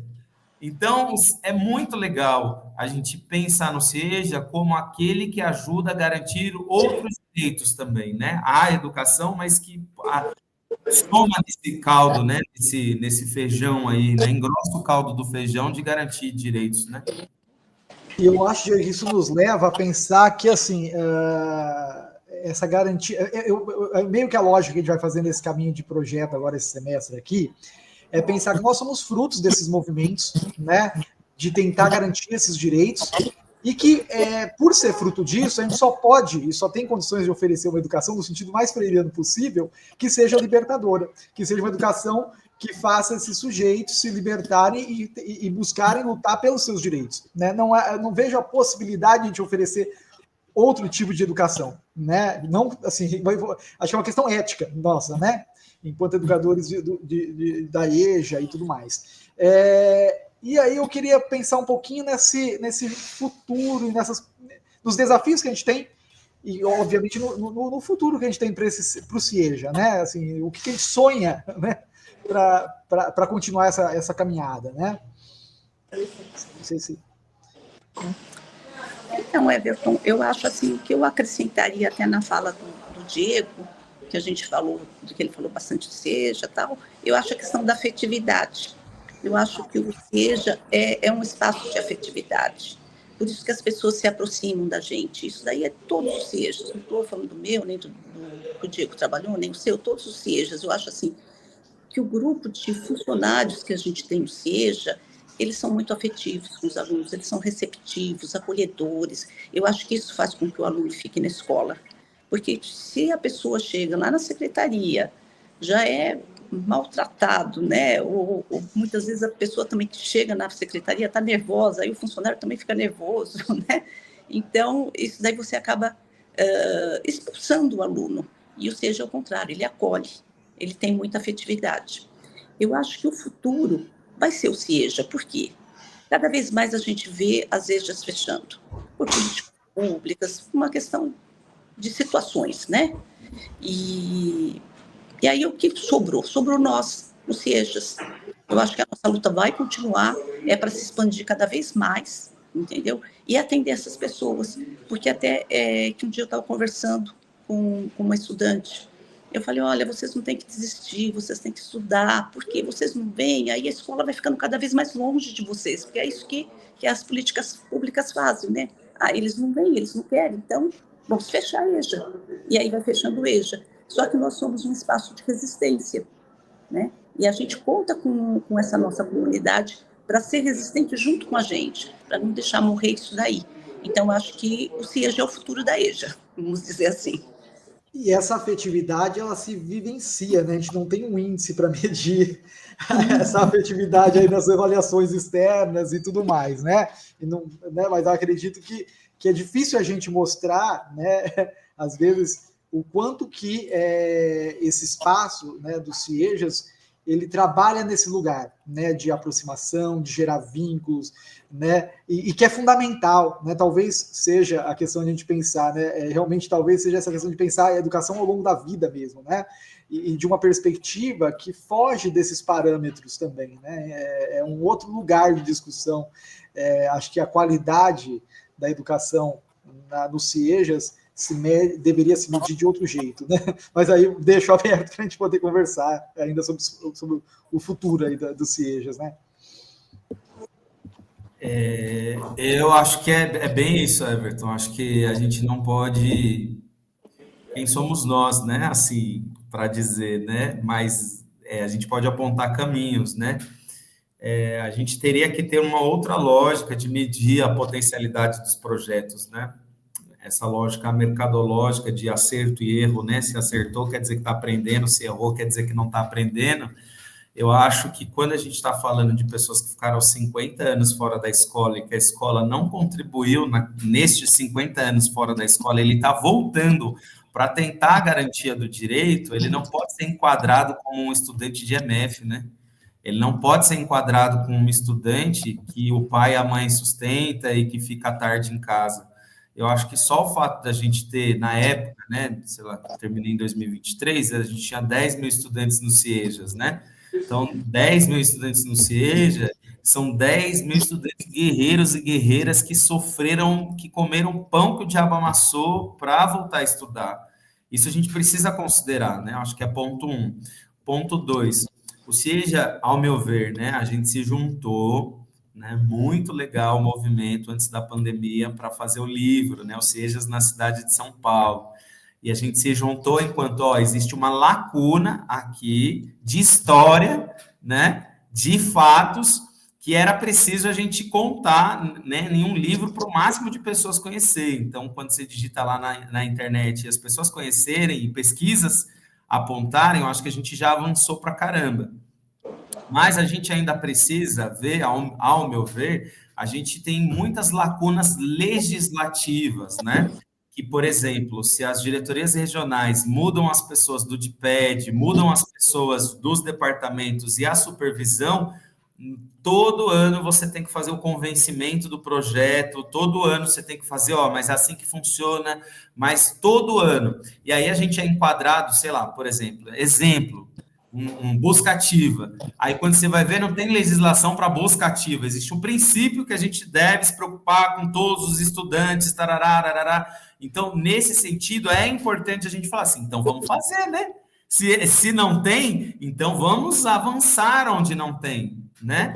Então, é muito legal a gente pensar no CIEJA como aquele que ajuda a garantir outros direitos também, né? A educação, mas que soma nesse caldo, né? Nesse feijão aí, né? Engrossa o caldo do feijão de garantir direitos, né? E eu acho que isso nos leva a pensar que, assim, essa garantia... meio que a lógica que a gente vai fazendo esse caminho de projeto agora, esse semestre aqui, é pensar que nós somos frutos desses movimentos, né, de tentar garantir esses direitos, e que, por ser fruto disso, a gente só pode e só tem condições de oferecer uma educação no sentido mais freiriano possível, que seja libertadora, que seja uma educação que faça esses sujeitos se libertarem e buscarem lutar pelos seus direitos, né? Não vejo a possibilidade de oferecer outro tipo de educação, né? Não, assim, acho que é uma questão ética nossa, né? Enquanto educadores da EJA e tudo mais. E aí eu queria pensar um pouquinho nesse futuro e nos desafios que a gente tem e, obviamente, no futuro que a gente tem para o CIEJA, né? Assim, o que a gente sonha, né? Para continuar essa caminhada, né? Não sei se... Então, Everton, eu acho assim, o que eu acrescentaria até na fala do Diego, que a gente falou, que ele falou bastante de CIEJA e tal, eu acho a questão da afetividade. Eu acho que o CIEJA é um espaço de afetividade. Por isso que as pessoas se aproximam da gente. Isso daí é todos os CIEJAs. Não estou falando do meu, nem do que o Diego trabalhou, nem o seu, todos os CIEJAs. Eu acho assim, que o grupo de funcionários que a gente tem no CIEJA, eles são muito afetivos com os alunos, eles são receptivos, acolhedores. Eu acho que isso faz com que o aluno fique na escola. Porque se a pessoa chega lá na secretaria, já é maltratado, né? Ou muitas vezes a pessoa também que chega na secretaria está nervosa, aí o funcionário também fica nervoso, né? Então, isso daí você acaba expulsando o aluno. E o CIEJA é o contrário, ele acolhe, ele tem muita afetividade. Eu acho que o futuro vai ser o CIEJA, por quê? Cada vez mais a gente vê as EJAs fechando, por políticas públicas, uma questão de situações, né? E aí o que sobrou? Sobrou nós, os CIEJAs. Eu acho que a nossa luta vai continuar, para se expandir cada vez mais, entendeu? E atender essas pessoas, porque até que um dia eu estava conversando com uma estudante, eu falei, olha, vocês não têm que desistir, vocês têm que estudar, porque vocês não vêm, aí a escola vai ficando cada vez mais longe de vocês, porque é isso que as políticas públicas fazem, né? Eles não vêm, eles não querem, então vamos fechar a EJA. E aí vai fechando o EJA. Só que nós somos um espaço de resistência, né? E a gente conta com essa nossa comunidade para ser resistente junto com a gente, para não deixar morrer isso daí. Então, acho que o CIEJA é o futuro da EJA, vamos dizer assim. E essa afetividade, ela se vivencia, né? A gente não tem um índice para medir essa afetividade aí nas avaliações externas e tudo mais, né? E não, né? Mas eu acredito que é difícil a gente mostrar, né? Às vezes, o quanto que esse espaço, né, dos CIEJAs, ele trabalha nesse lugar, né, de aproximação, de gerar vínculos, né, e que é fundamental, né, talvez seja a questão de a gente pensar, né, realmente talvez seja essa questão de pensar a educação ao longo da vida mesmo, né, e de uma perspectiva que foge desses parâmetros também, né, é um outro lugar de discussão. Acho que a qualidade da educação nos CIEJAs deveria se medir de outro jeito, né? Mas aí deixo aberto para a gente poder conversar ainda sobre o futuro aí dos CIEJAs, né? Eu acho que é bem isso, Everton. Acho que a gente não pode... Quem somos nós, né? Assim, para dizer, né? Mas a gente pode apontar caminhos, né? A gente teria que ter uma outra lógica de medir a potencialidade dos projetos, né? Essa lógica mercadológica de acerto e erro, né? Se acertou, quer dizer que está aprendendo, se errou, quer dizer que não está aprendendo. Eu acho que quando a gente está falando de pessoas que ficaram 50 anos fora da escola e que a escola não contribuiu nestes 50 anos fora da escola, ele está voltando para tentar a garantia do direito, ele não pode ser enquadrado como um estudante de MF, né? Ele não pode ser enquadrado como um estudante que o pai e a mãe sustenta e que fica à tarde em casa. Eu acho que só o fato da gente ter, na época, né, sei lá, terminei em 2023, a gente tinha 10 mil estudantes no CIEJAS, né? Então, 10 mil estudantes no CIEJA são 10 mil estudantes guerreiros e guerreiras que sofreram, que comeram pão que o diabo amassou para voltar a estudar. Isso a gente precisa considerar, né? Acho que é ponto 1. Ponto 2, o CIEJA, ao meu ver, né, a gente se juntou, né, muito legal o movimento antes da pandemia para fazer o livro, né, o CIEJAs na cidade de São Paulo. E a gente se juntou enquanto existe uma lacuna aqui de história, né, de fatos que era preciso a gente contar, né, em um livro para o máximo de pessoas conhecerem. Então, quando você digita lá na internet e as pessoas conhecerem e pesquisas apontarem, eu acho que a gente já avançou para caramba. Mas a gente ainda precisa ver, ao meu ver, a gente tem muitas lacunas legislativas, né? que, por exemplo, se as diretorias regionais mudam as pessoas do DIPED, mudam as pessoas dos departamentos e a supervisão, todo ano você tem que fazer o convencimento do projeto, todo ano você tem que fazer, mas é assim que funciona, mas todo ano. E aí a gente é enquadrado, sei lá, por exemplo, um busca ativa. Aí quando você vai ver, não tem legislação para busca ativa, existe um princípio que a gente deve se preocupar com todos os estudantes, tarará, tarará. Então, nesse sentido, é importante a gente falar assim, então vamos fazer, né? Se não tem, então vamos avançar onde não tem, né?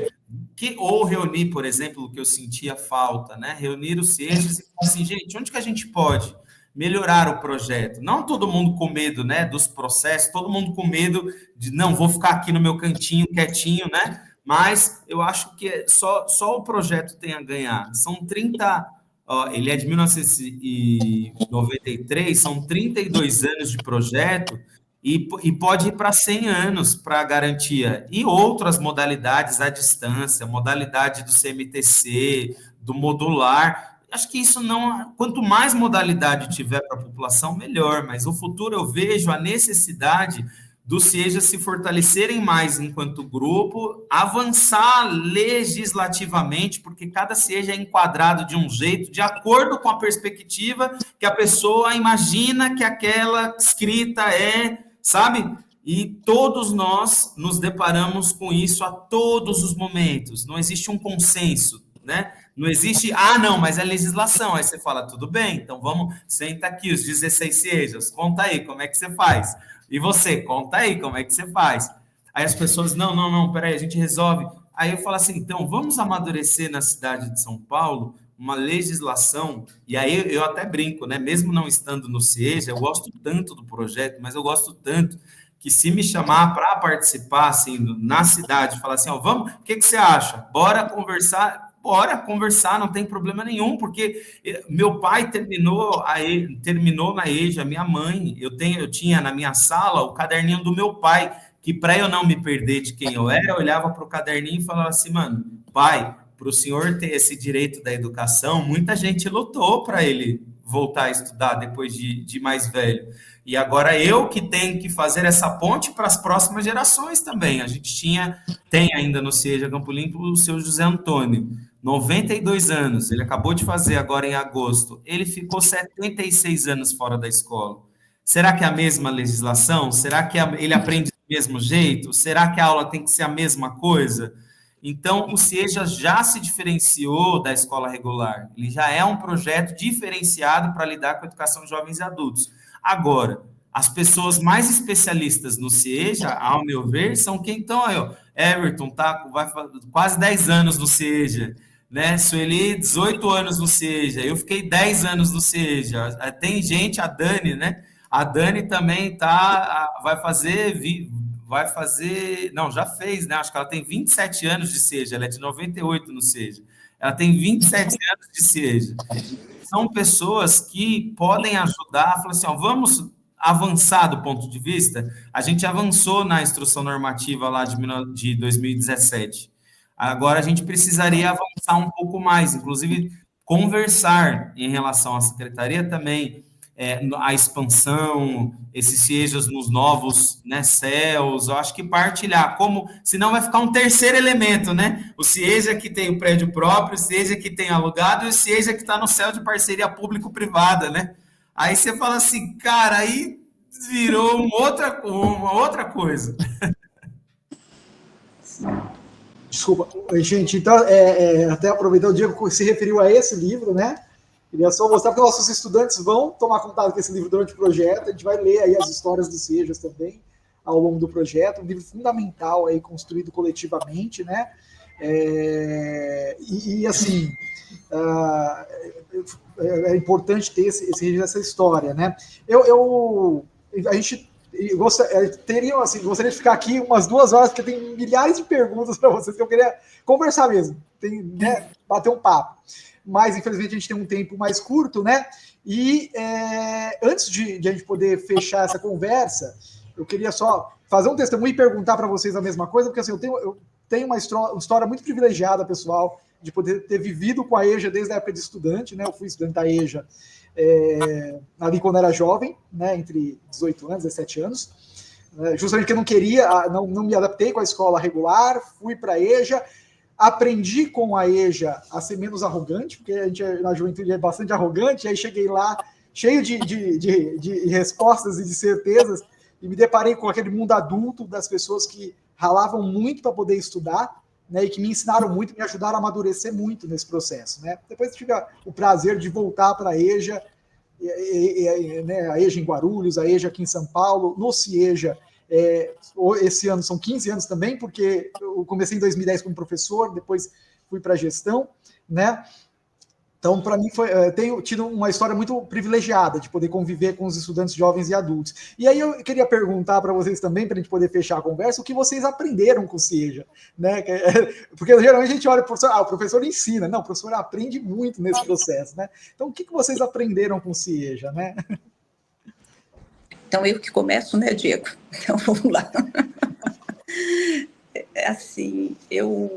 Ou reunir, por exemplo, o que eu sentia falta, né? Reunir os CEJAs e falar assim, gente, onde que a gente pode melhorar o projeto? Não todo mundo com medo, né, dos processos, todo mundo com medo de, não, vou ficar aqui no meu cantinho, quietinho, né? Mas eu acho que só o projeto tem a ganhar. São 30... ele é de 1993, são 32 anos de projeto e pode ir para 100 anos para garantia. E outras modalidades à distância, modalidade do CMTC, do modular. Acho que isso não... Quanto mais modalidade tiver para a população, melhor. Mas no futuro eu vejo a necessidade dos CIEJAs se fortalecerem mais enquanto grupo, avançar legislativamente, porque cada CIEJA é enquadrado de um jeito, de acordo com a perspectiva que a pessoa imagina que aquela escrita é, sabe? E todos nós nos deparamos com isso a todos os momentos. Não existe um consenso, né? Não existe, não, mas é legislação. Aí você fala, tudo bem, então vamos, senta aqui, os 16 CIEJAs, conta aí, como é que você faz? E você, conta aí, como é que você faz? Aí as pessoas, não, peraí, a gente resolve. Aí eu falo assim, então, vamos amadurecer na cidade de São Paulo uma legislação, e aí eu até brinco, né? Mesmo não estando no CIEJA, eu gosto tanto do projeto, mas eu gosto tanto que se me chamar para participar, assim, na cidade, falar assim, vamos, o que você acha? Bora conversar, não tem problema nenhum, porque meu pai terminou na EJA, minha mãe, eu tinha na minha sala o caderninho do meu pai, que para eu não me perder de quem eu era, eu olhava para o caderninho e falava assim, mano, pai, para o senhor ter esse direito da educação, muita gente lutou para ele voltar a estudar depois de mais velho. E agora eu que tenho que fazer essa ponte para as próximas gerações também. A gente tem ainda no CIEJA Campo Limpo o seu José Antônio, 92 anos, ele acabou de fazer agora em agosto, ele ficou 76 anos fora da escola. Será que é a mesma legislação? Será que ele aprende do mesmo jeito? Será que a aula tem que ser a mesma coisa? Então, o CIEJA já se diferenciou da escola regular, ele já é um projeto diferenciado para lidar com a educação de jovens e adultos. Agora, as pessoas mais especialistas no CIEJA, ao meu ver, são quem estão aí, Everton, vai quase 10 anos no CIEJA, né? Sueli, 18 anos no CIEJA, eu fiquei 10 anos no CIEJA. Tem gente, a Dani, né? A Dani também vai fazer, não, já fez, né? Acho que ela tem 27 anos de CIEJA, ela é de 98 no CIEJA. Ela tem 27 anos de CIEJA. São pessoas que podem ajudar, falar assim, vamos avançar do ponto de vista. A gente avançou na instrução normativa lá de 2017. Agora a gente precisaria avançar um pouco mais, inclusive conversar em relação à secretaria também, a expansão, esses CIEJAs nos novos, né, céus, eu acho que partilhar, senão vai ficar um terceiro elemento, né? O CIEJA que tem o prédio próprio, o CIEJA que tem alugado e o CIEJA que está no céu de parceria público-privada, né? Aí você fala assim, cara, aí virou uma outra coisa. Desculpa, gente, então, até aproveitar, o Diego se referiu a esse livro, né? Queria só mostrar que nossos estudantes vão tomar contato com esse livro durante o projeto, a gente vai ler aí as histórias dos CIEJAs também ao longo do projeto, um livro fundamental aí, construído coletivamente, né? Assim, é importante ter essa história, né? A gente gostaria de ficar aqui umas 2 horas, porque tem milhares de perguntas para vocês que eu queria conversar mesmo, né, bater um papo. Mas, infelizmente, a gente tem um tempo mais curto, né? E antes de a gente poder fechar essa conversa, eu queria só fazer um testemunho e perguntar para vocês a mesma coisa, porque assim, eu tenho uma história muito privilegiada, pessoal, de poder ter vivido com a EJA desde a época de estudante, né? Eu fui estudante da EJA ali quando era jovem, né? Entre 18 anos, 17 anos. Justamente porque eu não queria, não me adaptei com a escola regular, fui para a EJA, aprendi com a EJA a ser menos arrogante, porque a gente na juventude é bastante arrogante, aí cheguei lá cheio de respostas e de certezas, e me deparei com aquele mundo adulto das pessoas que ralavam muito para poder estudar, né, e que me ensinaram muito, me ajudaram a amadurecer muito nesse processo. Né? Depois tive o prazer de voltar para a EJA, né, a EJA em Guarulhos, a EJA aqui em São Paulo, no CIEJA, esse ano são 15 anos também, porque eu comecei em 2010 como professor, depois fui para a gestão, né? Então, para mim, tenho tido uma história muito privilegiada de poder conviver com os estudantes jovens e adultos. E aí eu queria perguntar para vocês também, para a gente poder fechar a conversa, o que vocês aprenderam com o CIEJA, né? Porque geralmente a gente olha para o professor, o professor ensina. Não, o professor aprende muito nesse processo, né? Então, o que vocês aprenderam com o CIEJA, né? Então, eu que começo, né, Diego? Então, vamos lá. Assim, eu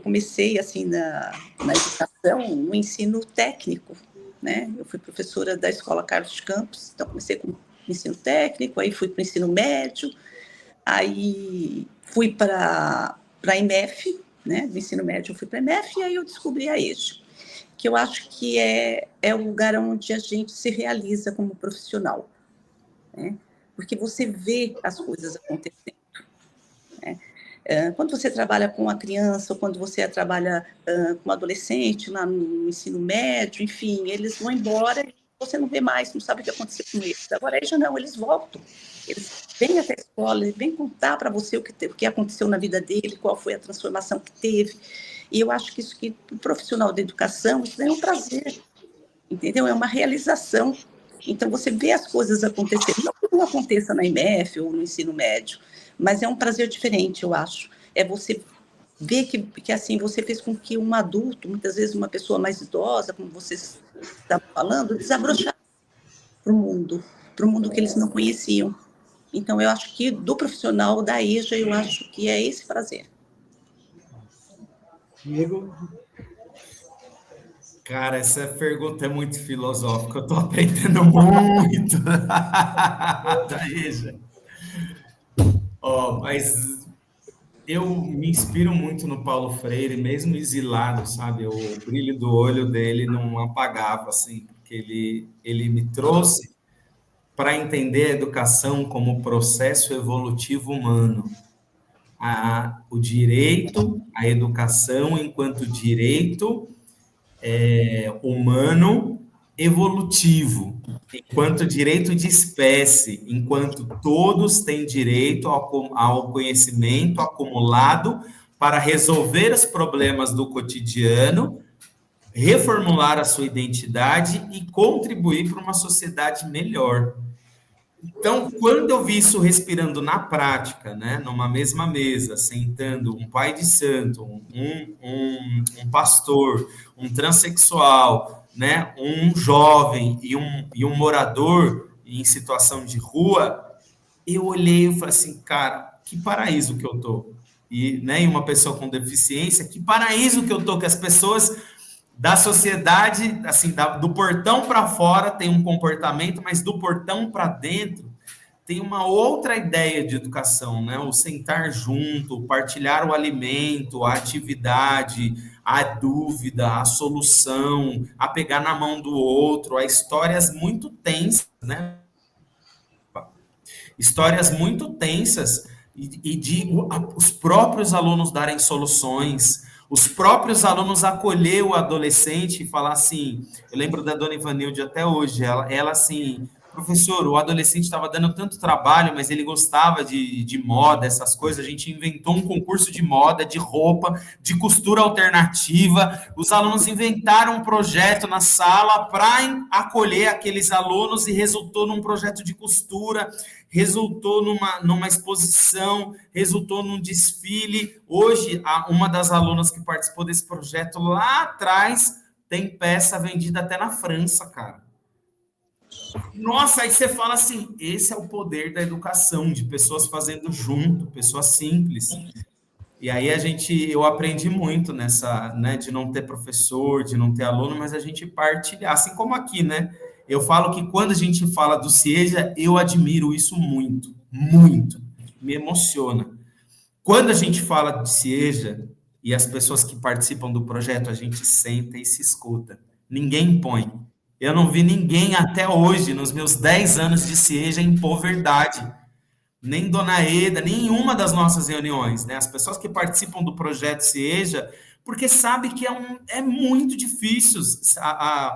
comecei, assim, na educação, no ensino técnico, né? Eu fui professora da Escola Carlos de Campos, então comecei com o ensino técnico, aí fui para o ensino médio, aí fui para a IMF, né? Do ensino médio eu fui para a IMF, e aí eu descobri a EJA, que eu acho que é o lugar onde a gente se realiza como profissional, né? Porque você vê as coisas acontecendo, né? Quando você trabalha com a criança, ou quando você trabalha com um adolescente lá no ensino médio, enfim, eles vão embora e você não vê mais, não sabe o que aconteceu com eles. Agora, aí já não, eles voltam. Eles vêm até a escola, eles vêm contar para você o que aconteceu na vida dele, qual foi a transformação que teve. E eu acho que isso que o profissional da educação, isso é um prazer, entendeu? É uma realização. Então, você vê as coisas acontecendo. Não que não aconteça na IMF ou no ensino médio, mas é um prazer diferente, eu acho. É você ver que assim, você fez com que um adulto, muitas vezes uma pessoa mais idosa, como vocês estavam falando, desabrochasse para o mundo que eles não conheciam. Então, eu acho que do profissional da EJA, eu acho que é esse prazer. Diego? Cara, essa pergunta é muito filosófica, eu estou aprendendo muito da EJA. Mas eu me inspiro muito no Paulo Freire, mesmo exilado, sabe? O brilho do olho dele não apagava, assim, porque ele me trouxe para entender a educação como processo evolutivo humano. O direito, a educação enquanto direito humano evolutivo, enquanto direito de espécie, enquanto todos têm direito ao conhecimento acumulado para resolver os problemas do cotidiano, reformular a sua identidade e contribuir para uma sociedade melhor. Então, quando eu vi isso respirando na prática, né, numa mesma mesa, sentando um pai de santo, um pastor, um transexual, né, um jovem e um morador em situação de rua, eu olhei e falei assim, cara, que paraíso que eu tô. E uma pessoa com deficiência, que paraíso que eu tô, que as pessoas da sociedade, assim, do portão para fora tem um comportamento, mas do portão para dentro tem uma outra ideia de educação, né? O sentar junto, o partilhar o alimento, a atividade, a dúvida, a solução, a pegar na mão do outro, a histórias muito tensas, né? Histórias muito tensas e de os próprios alunos darem soluções, os próprios alunos acolher o adolescente e falar assim, eu lembro da dona Ivanilde até hoje, ela assim, professor, o adolescente estava dando tanto trabalho, mas ele gostava de moda, essas coisas, a gente inventou um concurso de moda, de roupa, de costura alternativa, os alunos inventaram um projeto na sala para acolher aqueles alunos e resultou num projeto de costura, resultou numa exposição, resultou num desfile. Hoje, uma das alunas que participou desse projeto lá atrás tem peça vendida até na França, cara. Nossa, aí você fala assim, esse é o poder da educação, de pessoas fazendo junto, pessoas simples. E aí eu aprendi muito nessa, né, de não ter professor, de não ter aluno, mas a gente partilhar, assim como aqui, né? Eu falo que quando a gente fala do CIEJA, eu admiro isso muito, muito, me emociona. Quando a gente fala de CIEJA e as pessoas que participam do projeto, a gente senta e se escuta. Ninguém impõe. Eu não vi ninguém até hoje, nos meus 10 anos de CIEJA, impor verdade. Nem Dona Eda, nenhuma das nossas reuniões, né? As pessoas que participam do projeto CIEJA, porque sabe que é muito difícil.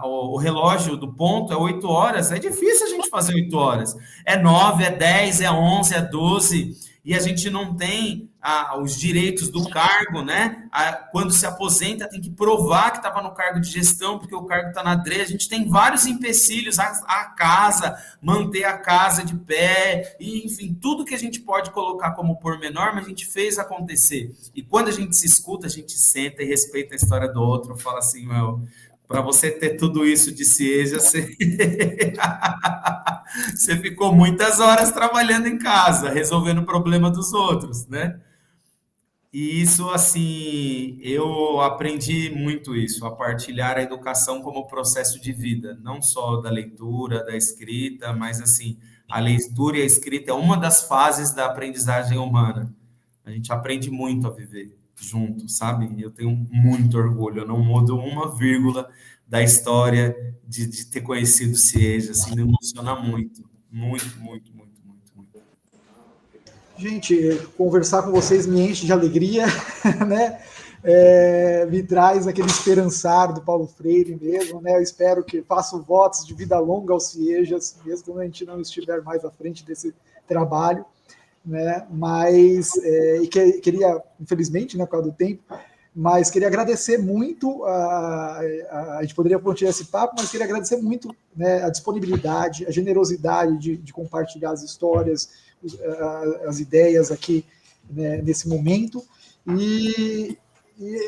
O relógio do ponto é 8 horas, é difícil a gente fazer 8 horas. É 9, é 10, é 11, é 12, e a gente não tem os direitos do cargo, né? Quando se aposenta, tem que provar que estava no cargo de gestão, porque o cargo está na DRE. A gente tem vários empecilhos, a casa, manter a casa de pé, e, enfim, tudo que a gente pode colocar como pormenor, mas a gente fez acontecer. E quando a gente se escuta, a gente senta e respeita a história do outro, fala assim, para você ter tudo isso de CIEJA, você ficou muitas horas trabalhando em casa, resolvendo o problema dos outros, né? E isso, assim, eu aprendi muito isso, a partilhar a educação como processo de vida, não só da leitura, da escrita, mas, assim, a leitura e a escrita é uma das fases da aprendizagem humana. A gente aprende muito a viver junto, sabe? Eu tenho muito orgulho, eu não mudo uma vírgula da história de ter conhecido o CIEJA, assim, me emociona muito, muito, muito, muito, muito, muito. Gente, conversar com vocês me enche de alegria, né? Me traz aquele esperançar do Paulo Freire mesmo, né? Eu espero que façam votos de vida longa aos CIEJAs, mesmo quando a gente não estiver mais à frente desse trabalho, né? Mas queria, infelizmente, né, por causa do tempo, mas queria agradecer muito, a gente poderia continuar esse papo, mas queria agradecer muito, né, a disponibilidade, a generosidade de compartilhar as histórias, as ideias aqui, né, nesse momento, e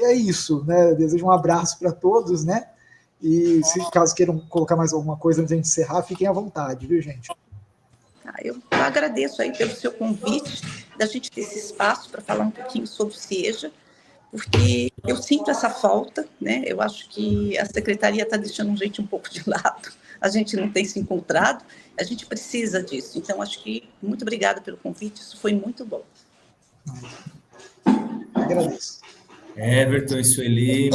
é isso, né? Desejo um abraço para todos, né? E se caso queiram colocar mais alguma coisa antes de encerrar, fiquem à vontade, viu, gente? Eu agradeço aí pelo seu convite, da gente ter esse espaço para falar um pouquinho sobre o CIEJA, porque eu sinto essa falta, né? Eu acho que a secretaria está deixando a gente um pouco de lado, a gente não tem se encontrado, a gente precisa disso. Então, acho que muito obrigada pelo convite, isso foi muito bom. Agradeço. Everton e Sueli,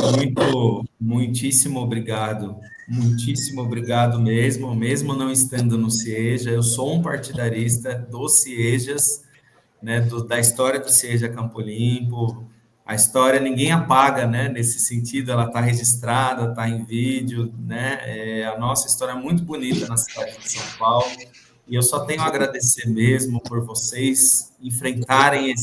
muitíssimo obrigado. Muitíssimo obrigado mesmo não estando no CIEJA. Eu sou um partidarista dos CIEJAs, né, da história do CIEJA Campo Limpo. A história ninguém apaga, né? Nesse sentido, ela está registrada, está em vídeo, né? A nossa história é muito bonita na cidade de São Paulo. E eu só tenho a agradecer mesmo por vocês enfrentarem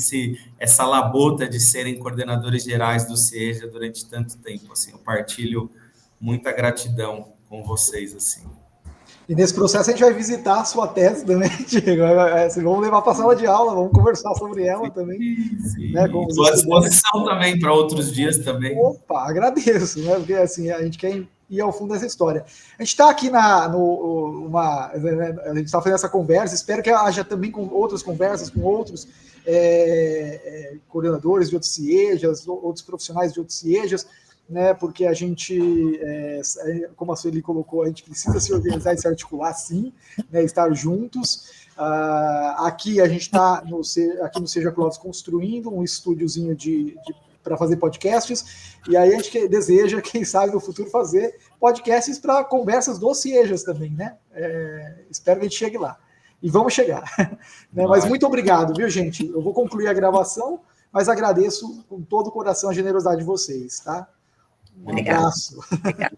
essa labuta de serem coordenadores gerais do CIEJA durante tanto tempo. Assim, eu partilho muita gratidão com vocês, assim. E nesse processo a gente vai visitar a sua tese também, Diego. Vamos levar para a sala de aula, vamos conversar sobre ela também. Sim. Né, estou à disposição também para outros dias também. Opa, agradeço, né? Porque assim, a gente quer ir ao fundo dessa história. A gente está aqui a gente está fazendo essa conversa, espero que haja também com outras conversas, com outros coordenadores de outros CIEJAs, outros profissionais de outros CIEJAs, né, porque a gente, como a Sueli colocou, a gente precisa se organizar e se articular, sim, né, estar juntos. Aqui a gente está aqui no Seja Clóvis construindo um estúdiozinho para fazer podcasts, e aí a gente deseja, quem sabe, no futuro fazer podcasts para conversas dos CIEJAs também, né? Espero que a gente chegue lá. E vamos chegar. Né? Mas muito obrigado, viu, gente? Eu vou concluir a gravação, mas agradeço com todo o coração a generosidade de vocês, tá? Um abraço. Obrigada.